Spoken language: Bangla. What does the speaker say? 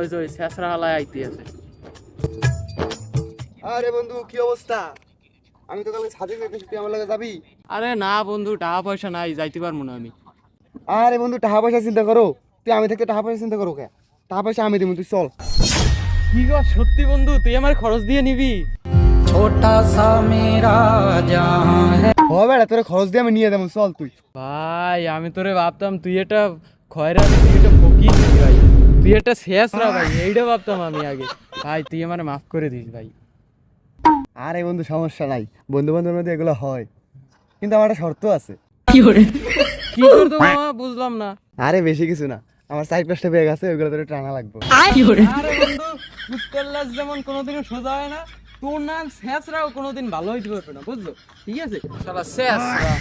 ওই যে ওই শেষরা হালায় আইতে আছে। আরে বন্ধু কি অবস্থা? আমি তো কালকে ছাদে যেতেছি, তুই আমার লগে যাবি? আরে না বন্ধু, টাকা পয়সা নাই, যাইতে পারবো না আমি। আরে বন্ধু টাকা পয়সা চিন্তা করো, তুই আমি থেকে টাকা পয়সা চিন্তা করো কে? টাকা পয়সা আমি দেবো, তুই চল। কি গো সত্যি বন্ধু, তুই আমার খরচ দিয়ে নিবি? হবে না, তোর খরচ দিয়ে আমি নিয়ে দেবো, চল তুই। ভাই আমি তোরে ভাবতাম তুই এটা খয়রাতি, তুই এটা ফকির ভাই, তুই এটা শেষরা ভাই, এইটা ভাবতাম আমি আগে। ভাই তুই আমার মাফ করে দিস ভাই। আরে বন্ধু সমস্যা নাই, বন্ধু বান্ধবের মধ্যে এগুলো হয়, কিন্তু আমার একটা শর্ত আছে। কি করতো মামা, বুঝলাম না। আরে বেশি কিছু না, আমার 4-5টা ব্যাগ আছে, ওইগুলো তোর টানা লাগবে। আরে বন্ধু, কুত্তার যেমন কোনোদিনও সোজা হয় না, তোর না শেষরাও কোনোদিন ভালো হইতে পারবে না, বুঝলো? ঠিক আছে শালা শেষরা।